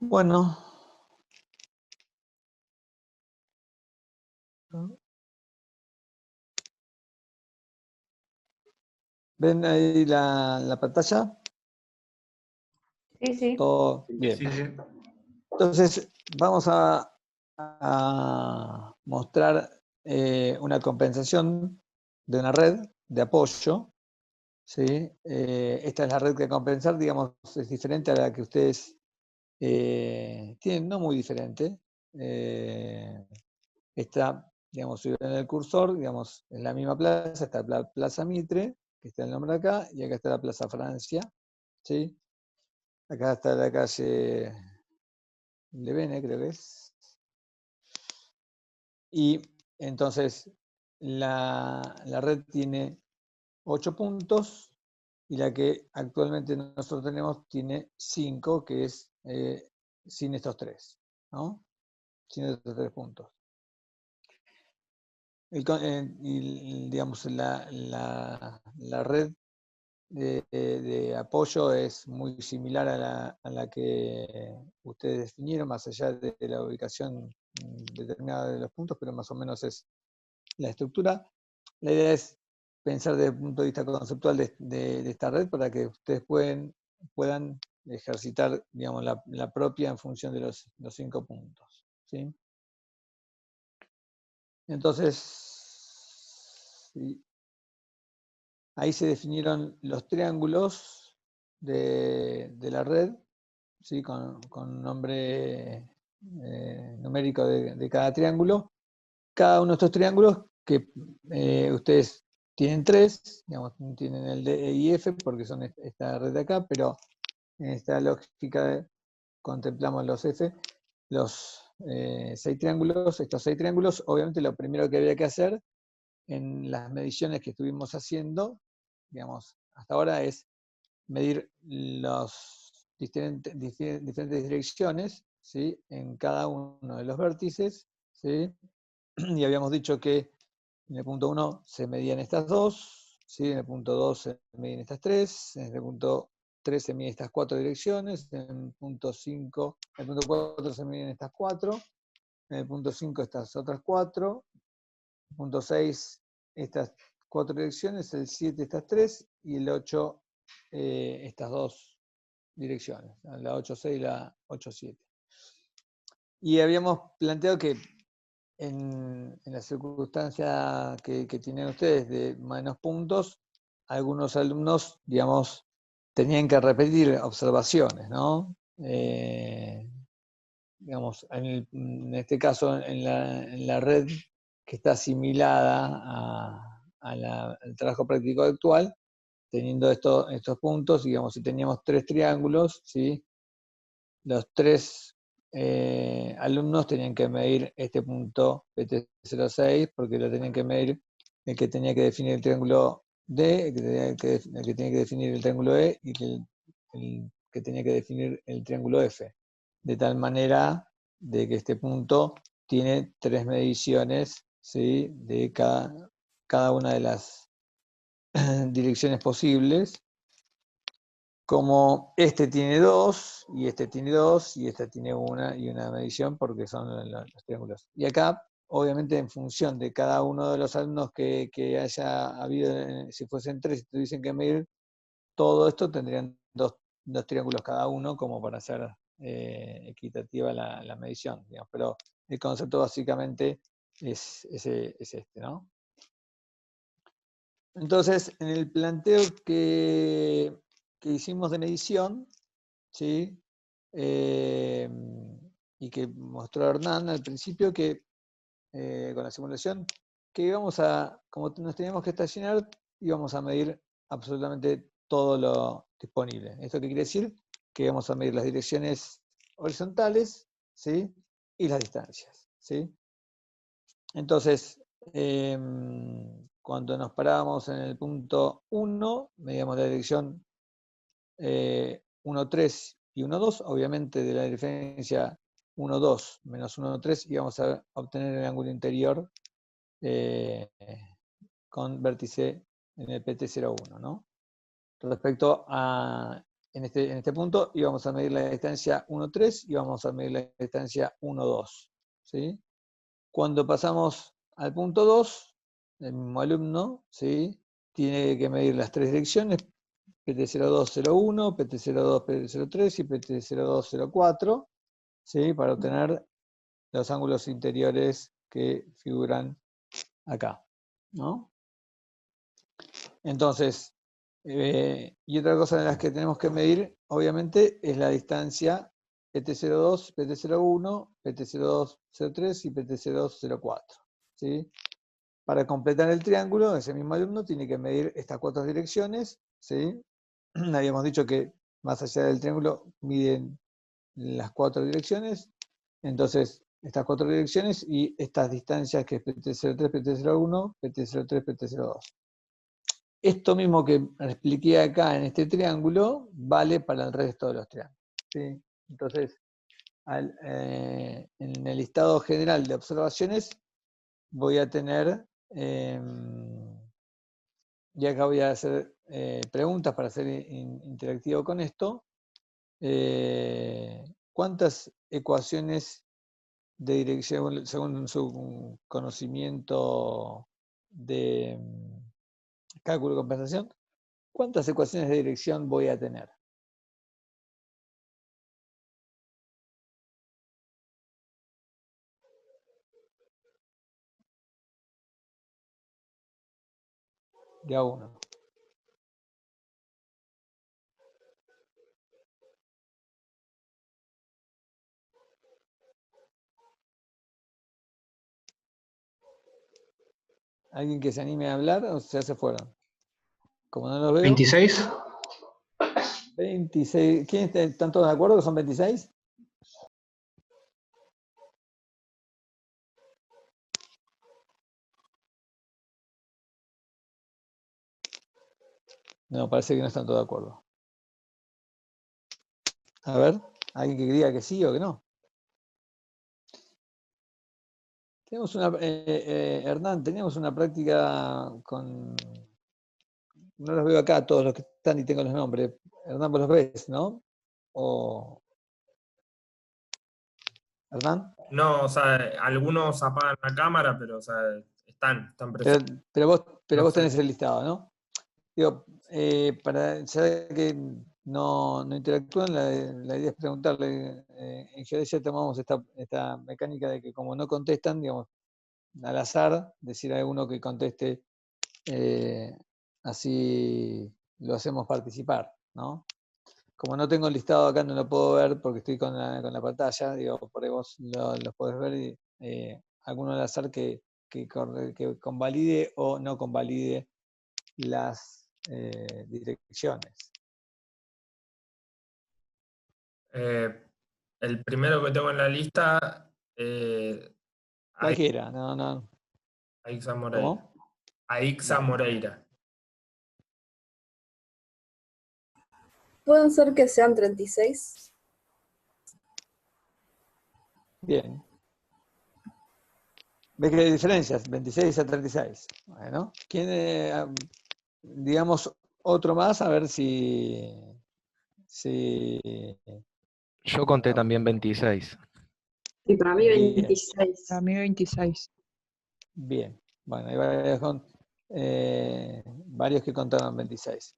Bueno, ¿ven ahí la pantalla? Sí, sí. Todo bien. Sí, sí. Entonces, vamos a mostrar una compensación de una red de apoyo. ¿Sí? Esta es la red que compensar, digamos, es diferente a la que ustedes tienen, no muy diferente. Está, digamos, si ven en el cursor, digamos, en la misma plaza, está la Plaza Mitre, que está el nombre acá, y acá está la Plaza Francia. ¿Sí? Acá está la calle Levene, creo que es. Y entonces la red tiene 8 puntos y la que actualmente nosotros tenemos tiene 5, que es sin estos 3, ¿no? Sin estos 3 puntos. Digamos, la red de apoyo es muy similar a la que ustedes definieron, más allá de la ubicación determinada de los puntos, pero más o menos es la estructura. La idea es pensar desde el punto de vista conceptual de esta red para que ustedes puedan ejercitar, digamos, la propia en función de los 5 puntos. ¿Sí? Entonces, sí, ahí se definieron los triángulos de la red, ¿sí? Con nombre numérico de cada triángulo. Cada uno de estos triángulos que ustedes tienen 3, digamos, tienen el D, E y F porque son esta red de acá, pero en esta lógica contemplamos los F, los 6 triángulos. Estos 6 triángulos, obviamente lo primero que había que hacer en las mediciones que estuvimos haciendo, digamos, hasta ahora es medir las diferentes direcciones, ¿sí? En cada uno de los vértices, ¿sí? Y habíamos dicho que en el punto 1 se medían estas 2, ¿sí? En el punto 2 se medían estas 3, en el punto 3 se miden estas 4 direcciones, en el punto 5, en el punto 4 se miden estas 4, en el punto 5 estas otras 4, en el punto 6 estas 4 direcciones, el 7 estas 3 y el 8 estas 2 direcciones, la 8.6 y la 8.7. Y habíamos planteado que en la circunstancia que tienen ustedes de menos puntos, algunos alumnos, digamos, tenían que repetir observaciones, ¿no? Digamos, en este caso, en la red que está asimilada al trabajo práctico actual, teniendo estos puntos, digamos, si teníamos 3 triángulos, ¿sí? Los 3 alumnos tenían que medir este punto PT06 porque lo tenían que medir el que tenía que definir el triángulo D, el que tenía que definir el triángulo E y el que tenía que definir el triángulo F. De tal manera de que este punto tiene 3 mediciones, ¿sí? De cada una de las direcciones posibles. Como este tiene 2, y este tiene 2, y este tiene una medición porque son los triángulos. Y acá, obviamente, en función de cada uno de los alumnos que haya habido, si fuesen 3, si tuviesen que medir todo esto, tendrían dos triángulos cada uno como para hacer equitativa la medición, digamos. Pero el concepto básicamente es este, ¿no? Entonces, en el planteo que hicimos de medición, ¿sí? Y que mostró Hernán al principio, que con la simulación, que íbamos como nos teníamos que estacionar, íbamos a medir absolutamente todo lo disponible. ¿Esto qué quiere decir? Que íbamos a medir las direcciones horizontales, ¿sí? Y las distancias, ¿sí? Entonces, cuando nos parábamos en el punto 1, medíamos la dirección 1, 3 y 1, 2, obviamente de la diferencia 1, 2 menos 1, 3 íbamos a obtener el ángulo interior con vértice en el PT01, ¿no? Respecto a, en en este punto, y vamos a medir la distancia 1, 3 y vamos a medir la distancia 1, 2. ¿Sí? Cuando pasamos al punto 2, el mismo alumno, ¿sí?, tiene que medir las tres direcciones, PT0201, PT02, PT03 y PT0204, ¿sí?, para obtener los ángulos interiores que figuran acá, ¿no? Entonces, y otra cosa de las que tenemos que medir, obviamente, es la distancia PT02, PT01, PT0203 y PT0204, ¿sí? Para completar el triángulo, ese mismo alumno tiene que medir estas cuatro direcciones, ¿sí? Habíamos dicho que más allá del triángulo miden las cuatro direcciones, entonces estas cuatro direcciones y estas distancias que es PT03, PT01, PT03, PT02. Esto mismo que expliqué acá en este triángulo vale para el resto de los triángulos, ¿sí? Entonces, en el listado general de observaciones voy a tener, y acá voy a hacer preguntas para ser interactivo con esto, ¿cuántas ecuaciones de dirección, según su conocimiento de cálculo de compensación, cuántas ecuaciones de dirección voy a tener? De a uno. ¿Alguien que se anime a hablar o ya se fueron? Como no los veo. 26. 26. ¿Están todos de acuerdo que son 26? No, parece que no están todos de acuerdo. A ver, alguien que diga que sí o que no. Tenemos una, Hernán, teníamos una práctica con... No los veo acá todos los que están y tengo los nombres. Hernán, vos los ves, ¿no? O... ¿Hernán? No, o sea, algunos apagan la cámara, pero o sea, están presentes. Pero No vos sé. tenés el listado, ¿no? Digo, para ya que no interactúan, la idea es preguntarle. En geodesia tomamos esta mecánica de que como no contestan, digamos, al azar, decir a alguno que conteste, así lo hacemos participar, ¿no? Como no tengo el listado acá, no lo puedo ver porque estoy con la pantalla, digo, por ahí vos lo podés ver y alguno al azar que convalide o no convalide las direcciones. El primero que tengo en la lista, Cualquiera, no. Aixa Moreira. ¿Cómo? Aixa Dale. Moreira. ¿Pueden ser que sean 36? Bien. ¿Ves que hay diferencias? 26 a 36. Bueno, ¿quién, digamos, otro más? A ver si... Yo conté también 26. Y para mí Bien, 26. Para mí 26. bien. Bueno, hay varios que contaron 26.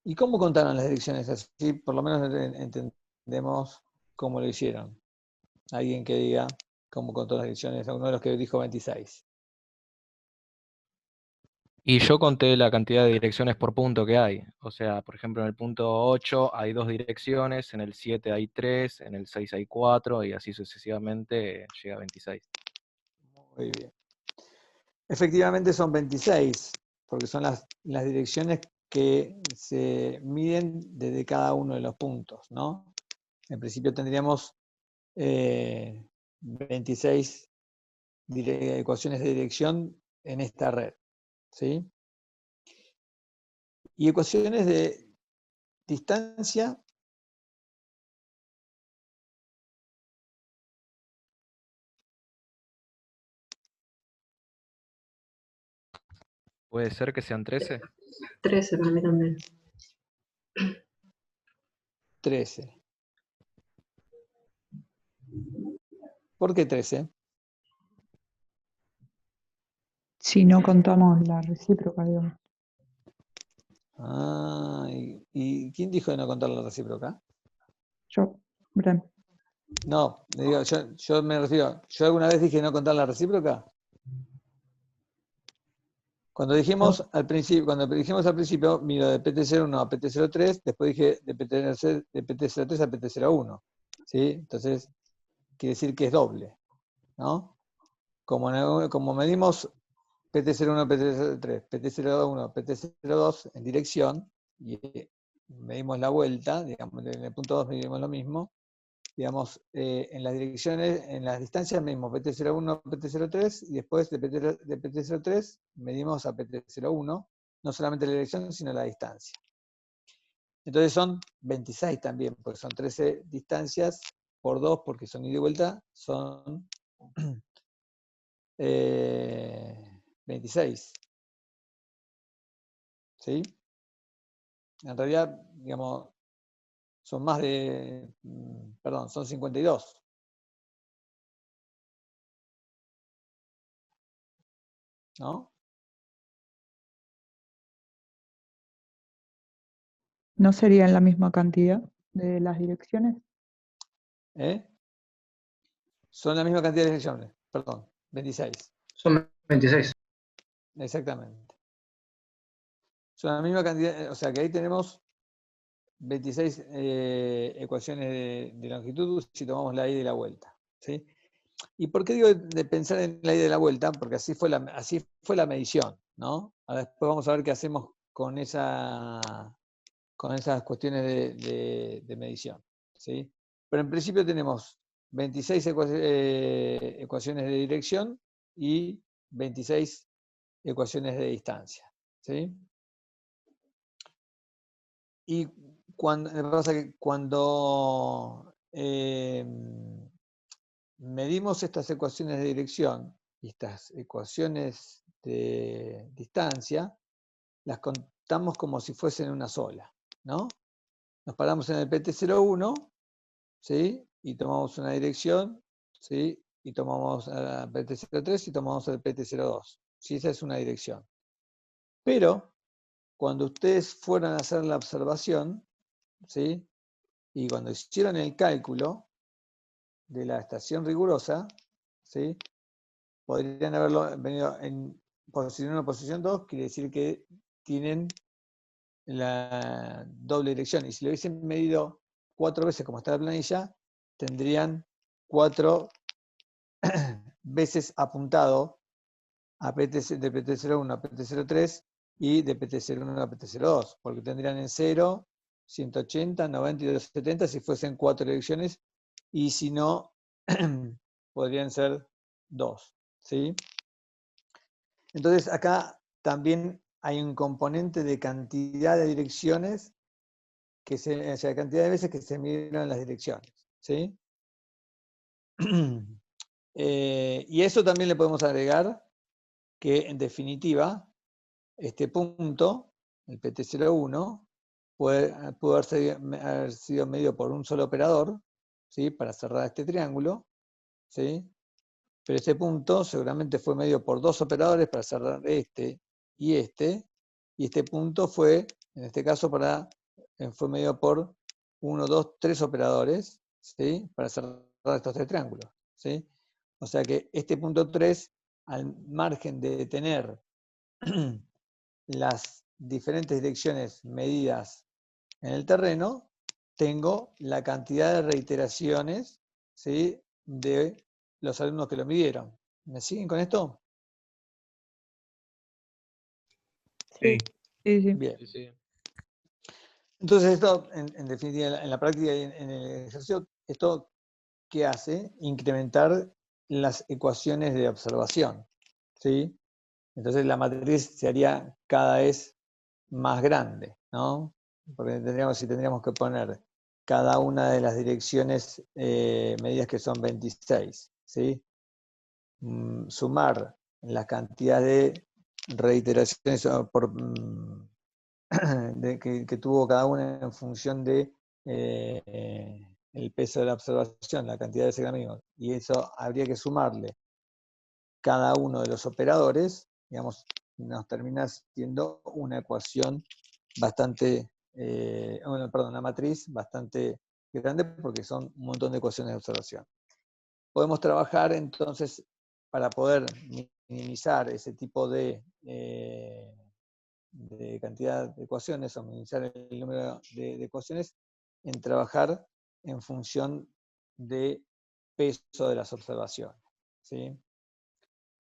¿Y cómo contaron las direcciones? Así por lo menos entendemos cómo lo hicieron. Alguien que diga cómo contó las direcciones, uno de los que dijo 26. Y yo conté la cantidad de direcciones por punto que hay. O sea, por ejemplo, en el punto 8 hay 2 direcciones, en el 7 hay 3, en el 6 hay 4 y así sucesivamente llega a 26. Muy bien. Efectivamente son 26, porque son las direcciones que se miden desde cada uno de los puntos, ¿no? En principio tendríamos 26 ecuaciones de dirección en esta red, ¿sí? Y ecuaciones de distancia, ¿Puede ser que sean 13? 13 para mí también. 13. ¿Por qué 13? Si no contamos la recíproca, digamos. Ah, ¿y quién dijo de no contar la recíproca? Yo, Bren. No, digo, yo me refiero, ¿yo alguna vez dije no contar la recíproca? Cuando dijimos al principio, miro de PT01 a PT03, después dije de PT03 a PT01. ¿Sí? Entonces, quiere decir que es doble, ¿no? Como medimos PT01, PT03, PT01, PT02 en dirección, y medimos la vuelta, digamos, en el punto 2 medimos lo mismo, digamos, en las direcciones, en las distancias medimos PT01, PT03, y después de PT03 medimos a PT01, no solamente la dirección, sino la distancia. Entonces son 26 también, porque son 13 distancias por 2, porque son ida y vuelta, son 26. ¿Sí? En realidad, digamos, son más de, perdón, son 52. ¿No? ¿No serían la misma cantidad de las direcciones? ¿Eh? Son la misma cantidad de direcciones, perdón, 26. Son 26. Exactamente. Son la misma cantidad, o sea que ahí tenemos 26 ecuaciones de longitud si tomamos la ida y la vuelta. ¿Sí? ¿Y por qué digo de pensar en la ida y la vuelta? Porque así fue la medición, ¿no? Ahora después vamos a ver qué hacemos con esas cuestiones de medición. ¿Sí? Pero en principio tenemos 26 ecuaciones de dirección y 26 ecuaciones de distancia. ¿Sí? Y cuando medimos estas ecuaciones de dirección y estas ecuaciones de distancia, las contamos como si fuesen una sola, ¿no? Nos paramos en el PT01, ¿sí? Y tomamos una dirección, ¿sí? Y tomamos el PT03 y tomamos el PT02. ¿Sí? Esa es una dirección. Pero cuando ustedes fueron a hacer la observación, ¿sí? Y cuando hicieron el cálculo de la estación rigurosa, ¿sí? Podrían haberlo venido en posición 1 o posición 2, quiere decir que tienen la doble dirección. Y si lo hubiesen medido 4 veces como está la planilla, tendrían 4 veces apuntado a de PT01 a PT03 y de PT01 a PT02, porque tendrían en 0, 180, 90 y 270 si fuesen 4 direcciones, y si no, podrían ser 2. ¿Sí? Entonces acá también hay un componente de cantidad de direcciones, o sea, cantidad de veces que se midieron las direcciones. ¿Sí? Y eso también le podemos agregar que, en definitiva, este punto, el PT01, pudo haber sido medido por un solo operador, ¿sí? Para cerrar este triángulo, ¿sí? Pero este punto seguramente fue medido por 2 operadores para cerrar este, y este punto fue, en este caso, fue medido por 1, 2, 3 operadores, ¿sí? Para cerrar estos 3 triángulos, ¿sí? O sea que este punto 3, al margen de tener las diferentes direcciones medidas en el terreno, tengo la cantidad de reiteraciones, ¿sí? De los alumnos que lo midieron. ¿Me siguen con esto? Sí, sí, sí. Bien. Sí, sí. Entonces esto, en definitiva, en la práctica y en el ejercicio, ¿esto qué hace? Incrementar las ecuaciones de observación, ¿sí? Entonces la matriz se haría cada vez más grande, ¿no? Porque tendríamos que poner cada una de las direcciones medidas que son 26, ¿sí? Sumar la cantidad de reiteraciones que tuvo cada una en función de el peso de la observación, la cantidad de ese gran amigo, y eso habría que sumarle cada uno de los operadores, digamos, nos termina siendo una ecuación bastante, una matriz bastante grande porque son un montón de ecuaciones de observación. Podemos trabajar entonces para poder minimizar ese tipo de cantidad de ecuaciones o minimizar el número de ecuaciones en trabajar en función de peso de las observaciones, ¿sí?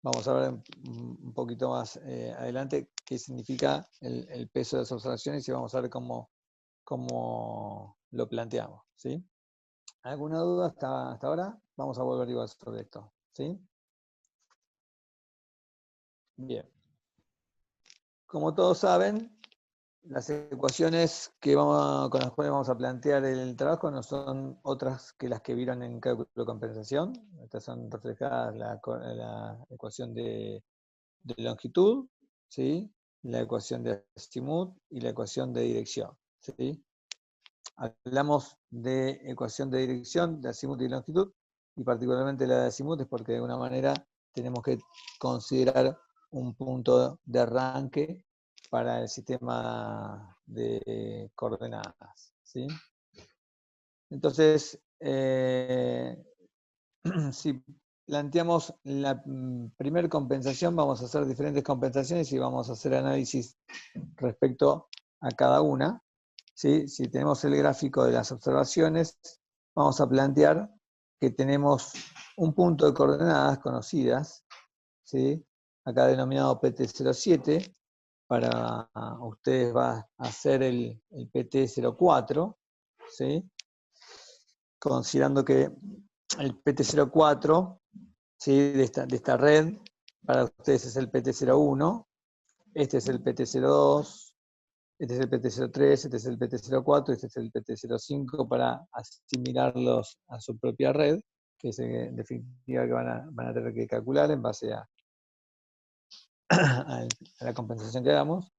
Vamos a ver un poquito más adelante qué significa el peso de las observaciones y vamos a ver cómo lo planteamos, ¿sí? ¿Alguna duda hasta ahora? Vamos a volver igual sobre esto, ¿sí? Bien. Como todos saben, las ecuaciones con las cuales vamos a plantear el trabajo no son otras que las que vieron en cálculo de compensación. Estas son reflejadas la ecuación de longitud, ¿sí? La ecuación de azimut y la ecuación de dirección, ¿sí? Hablamos de ecuación de dirección, de azimut y longitud, y particularmente la de azimut es porque de alguna manera tenemos que considerar un punto de arranque para el sistema de coordenadas, ¿sí? Entonces, si planteamos la primera compensación, vamos a hacer diferentes compensaciones y vamos a hacer análisis respecto a cada una, ¿sí? Si tenemos el gráfico de las observaciones, vamos a plantear que tenemos un punto de coordenadas conocidas, ¿sí? Acá denominado PT07, para ustedes va a hacer el PT04, ¿sí? Considerando que el PT04, ¿sí? de esta red, para ustedes es el PT01, este es el PT02, este es el PT03, este es el PT04, este es el PT05, para asimilarlos a su propia red, que es en definitiva que van a tener que calcular en base a la compensación que hagamos.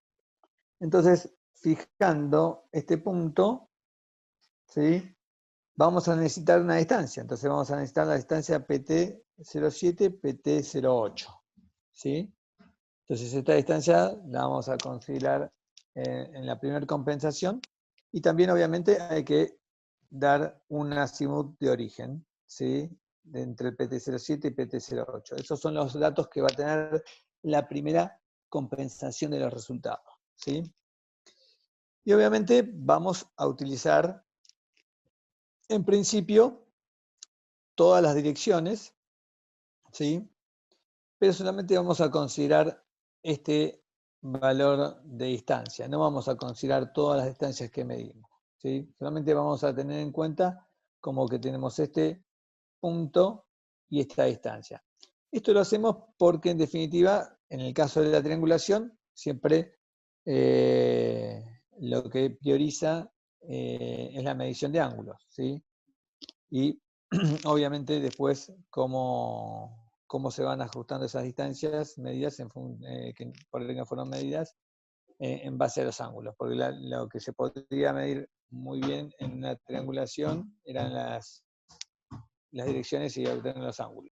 Entonces, fijando este punto, ¿sí? Vamos a necesitar una distancia. Entonces vamos a necesitar la distancia PT07, PT08, ¿sí? Entonces esta distancia la vamos a considerar en la primera compensación, y también obviamente hay que dar un azimut de origen, ¿sí? Entre el PT07 y PT08. Esos son los datos que va a tener la primera compensación de los resultados, ¿sí? Y obviamente vamos a utilizar, en principio, todas las direcciones, ¿sí? Pero solamente vamos a considerar este valor de distancia, no vamos a considerar todas las distancias que medimos, ¿sí? Solamente vamos a tener en cuenta como que tenemos este punto y esta distancia. Esto lo hacemos porque, en definitiva, en el caso de la triangulación, siempre lo que prioriza es la medición de ángulos, ¿sí? Y obviamente después cómo se van ajustando esas distancias medidas que por el que fueron medidas en base a los ángulos, porque lo que se podría medir muy bien en una triangulación eran las direcciones y obtener los ángulos.